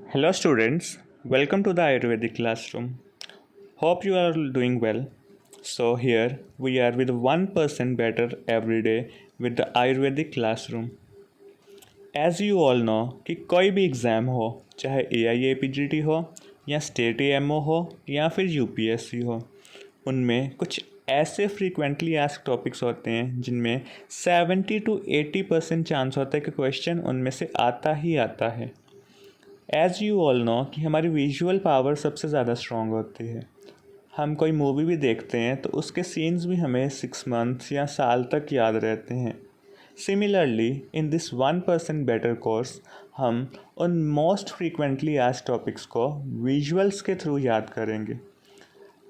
Hello, students. Welcome to the Ayurvedic classroom. Hope you are doing well. So, here we are with 1% better every day with the Ayurvedic classroom. As you all know कि कोई भी exam हो, चाहे AIAPGT हो या state AMO हो या फिर UPSC हो, उनमें कुछ ऐसे फ्रीक्वेंटली आस्क टॉपिक्स होते हैं जिनमें 70 to 80% चांस होता है कि क्वेश्चन उनमें से आता ही आता है। एज़ यू ऑल नो कि हमारी विजुअल पावर सबसे ज़्यादा स्ट्रॉन्ग होती है। हम कोई मूवी भी देखते हैं तो उसके सीन्स भी हमें 6 मंथ्स या साल तक याद रहते हैं। Similarly in this 1% better course हम उन मोस्ट फ्रीक्वेंटली आस्क्ड टॉपिक्स को विजुअल्स के थ्रू याद करेंगे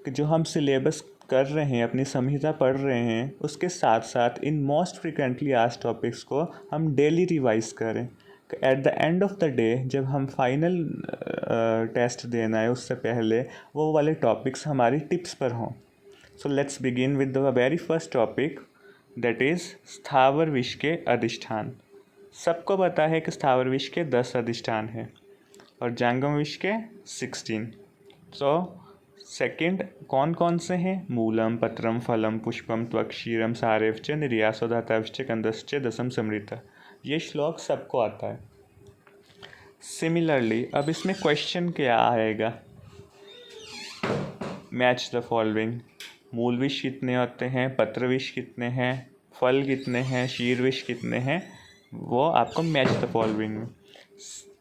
कि जो हम सिलेबस कर रहे हैं, अपनी संहिता पढ़ रहे हैं, उसके साथ साथ in most frequently asked topics को हम डेली रिवाइज करें। At the end of the day जब हम फाइनल टेस्ट देना है उससे पहले वो वाले टॉपिक्स हमारी टिप्स पर हों। So let's begin with the very first topic, that is स्थावर विष के अधिष्ठान। सबको पता है कि स्थावर विष के 10 अधिष्ठान हैं और जांगम विष के 16। सो सेकंड कौन कौन से हैं? मूलम, पत्रम, फलम, पुष्पम, त्वक, क्षीरम, सारेवच, निर्यासो, धाताविश्च, कंदश्च, दसम समृता। ये श्लोक सबको आता है। सिमिलरली अब इसमें क्वेश्चन क्या आएगा? Match the following. मूल विष कितने होते हैं, पत्र विष कितने हैं, फल कितने हैं, शीर विष कितने हैं, वो आपको मैच द फॉलोइंग में।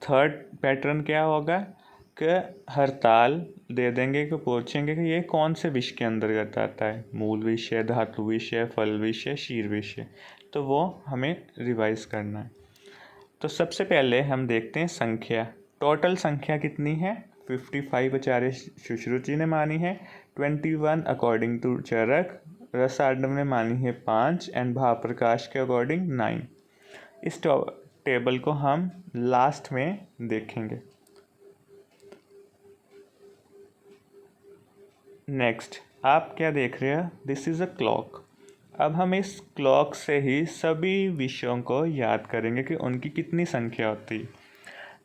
थर्ड पैटर्न क्या होगा कि हड़ताल दे देंगे कि पूछेंगे कि ये कौन से विष के अंतर्गत आता है। मूल विष है, धातु विष है, फल विष है, शीर विष है, तो वो हमें रिवाइज करना है। तो सबसे पहले हम देखते हैं संख्या। टोटल संख्या कितनी है? 55 आचार्य सुश्रुति ने मानी है, 21 अकॉर्डिंग टू चरक, रसार्णव ने मानी है 5 एंड भाव प्रकाश के अकॉर्डिंग 9। इस टेबल को हम लास्ट में देखेंगे। नेक्स्ट आप क्या देख रहे हो? This is a clock. अब हम इस क्लॉक से ही सभी विषयों को याद करेंगे कि उनकी कितनी संख्या होती है।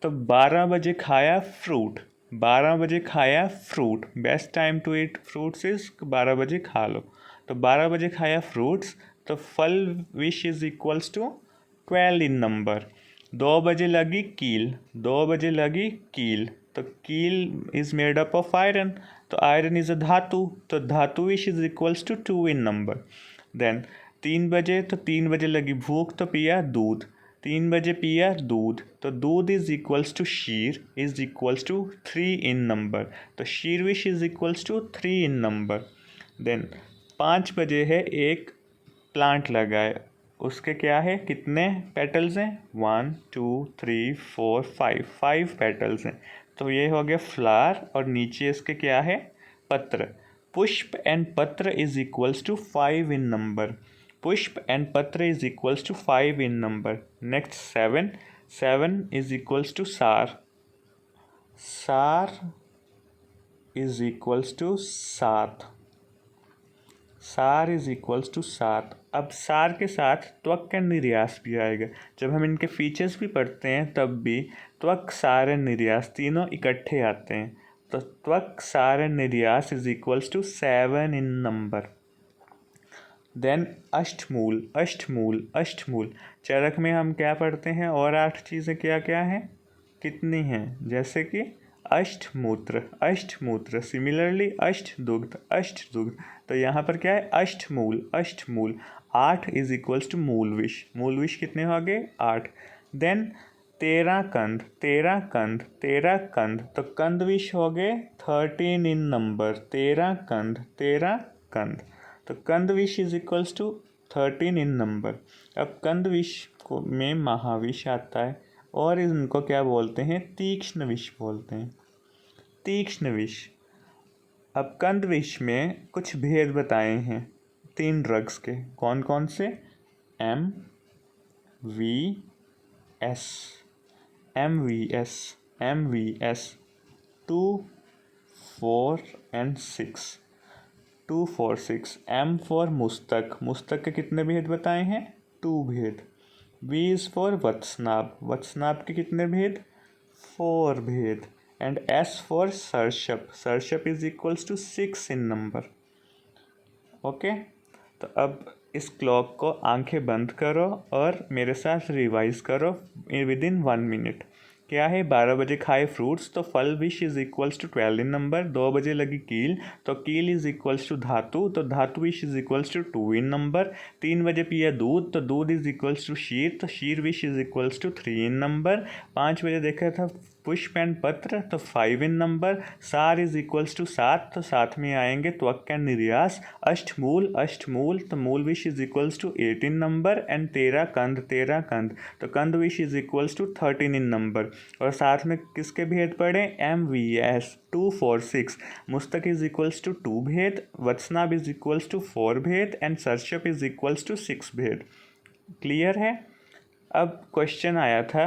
तो 12 बजे खाया फ्रूट, 12 बजे खाया fruit, best time to eat fruits is 12 बजे खा लो। तो 12 बजे खाया फ्रूट्स, तो फल विश is equals to 12 in number. 2 बजे लगी कील, 2 बजे लगी कील, तो कील is made up of iron, तो आयरन इज अ धातु, तो धातु विश is equals to 2 in number. Then 3 बजे, तो 3 बजे लगी भूख तो पिया दूध, 3 बजे पिया दूध, तो दूध इज इक्वल्स टू शीर is equals to 3 in number, तो शीर विश is equals to 3 in number. Then 5 बजे है, एक प्लांट लगाए, उसके क्या है, कितने पेटल्स हैं? 1 2 3 4 5 पेटल्स हैं, तो ये हो गया फ्लावर और नीचे इसके क्या है, पत्र। पुष्प एंड पत्र is equals to 5 in number, पुष्प एंड पत्र is equals to 5 in number. Next 7, 7 is equals to सार, सार इज इक्वल्स टू 7, सार इज इक्वल्स टू 7। अब सार के साथ त्वक का निर्यास भी आएगा। जब हम इनके फीचर्स भी पढ़ते हैं तब भी त्वक, सार एंड निर्यास तीनों इकट्ठे आते हैं, तो त्वक, सार एंड निर्यास is equals to 7 in number. Then अष्टमूल, अष्टमूल, अष्टमूल। चरक में हम क्या पढ़ते हैं? और 8 चीज़ें क्या क्या हैं, कितनी हैं? जैसे कि अष्टमूत्र, अष्टमूत्र। सिमिलरली अष्टदुग्ध, अष्टदुग्ध। तो यहाँ पर क्या है, अष्टमूल, अष्टमूल। 8 इज इक्वल्स टू मूल विष, मूल विष कितने हो गए? 8। देन 13 कंद, 13 कंद, 13 कंद, तो कंद विष हो गए 13 इन नंबर, 13 कंद, 13 कंद, तो कंद विष is equals to 13 in number. अब कंद विष को में महाविष आता है और इनको क्या बोलते हैं? तीक्ष्ण विष बोलते हैं, तीक्ष्ण विष। अब कंद विष में कुछ भेद बताए हैं 3 ड्रग्स के, कौन कौन से? M V S, M V S, M V S, 2 4 and 6, 2 4 6। M for मुस्तक, मुस्तक के कितने भेद बताए हैं? 2 भेद। वी इज़ फॉर वत्सनाभ, वत्सनाभ के कितने भेद? 4 भेद, and S for Sarshap. Sarshap is equals to 6 in number. Okay तो अब इस क्लॉक को आंखें बंद करो और मेरे साथ रिवाइज करो विद इन 1 मिनट। क्या है, 12 बजे खाए फ्रूट्स तो फल विश is equals to 12 in number. 2 बजे लगी कील तो कील इज इक्वल्स टू धातु तो धातु विश is equals to 2 in number. 3 बजे पिया दूध तो दूध इज इक्वल्स टू शीर तो शीर विश is equals to 3 in number. 5 बजे देखा था पुष्प एंड पत्र तो 5 इन नंबर। सार इज इक्वल्स टू 7 तो साथ में आएंगे त्वक एंड निर्यास। अष्टमूल तो मूल विश is equals to 8 in number and 13 कंद तो कंद विश is equals to 13 in number. और साथ में किसके भेद पढ़े, MVS 2 4 6। Mushtaq is equals to 2 भेद, वत्सनाभ इज इक्वल्स टू 4 भेद एंड सरशप इज इक्वल्स टू 6 भेद। क्लियर है। अब क्वेश्चन आया था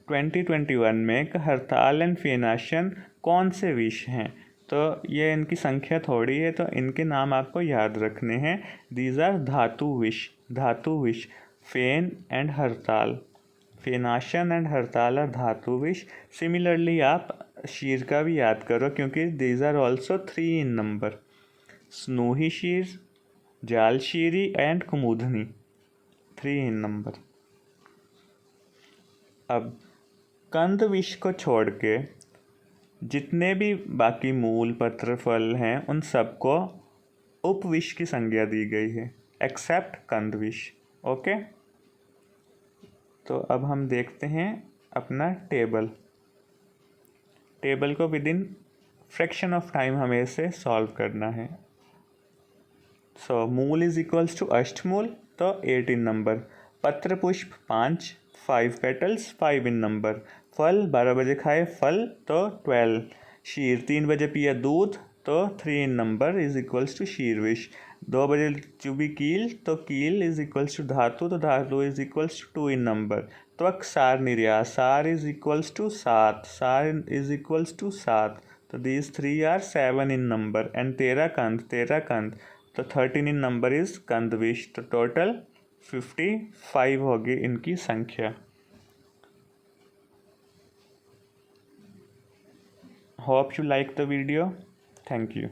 2021 में कि हरताल एंड फेनाशन कौन से विष हैं, तो ये इनकी संख्या थोड़ी है तो इनके नाम आपको याद रखने हैं। दीज आर धातु विष फेन एंड हरताल। फेनाशन एंड हरताल आर धातु विष। सिमिलरली आप शीर का भी याद करो क्योंकि these are also 3 in number. स्नूही शीर, जाल शीरी एंड कुमुदनी 3 इन नंबर। अब कंद विष को छोड़ के जितने भी बाकी मूल पत्र फल हैं उन सबको उपविष की संज्ञा दी गई है एक्सेप्ट कंद विष। ओके तो अब हम देखते हैं अपना टेबल को with in fraction of time हमें इसे सॉल्व करना है। सो मूल इज इक्वल्स टू अष्टमूल तो 8 इन नंबर। पत्र पुष्प 5 पेटल्स 5 इन नंबर। फल 12 बजे खाए फल तो 12। शीर 3 बजे पिया दूध तो 3 in number is equals to शीरविश। 2 बजे चुभी कील तो कील इज इक्वल्स टू धातु तो धातु is equals to 2 in number. त्वक सार निर्यास, सार इज इक्वल्स टू 7 तो these 3 are 7 in number and 13 कंद तो 13 इन नंबर इज कंदविश। तो टोटल 55 होगी इनकी संख्या। Hope you like the video. Thank you.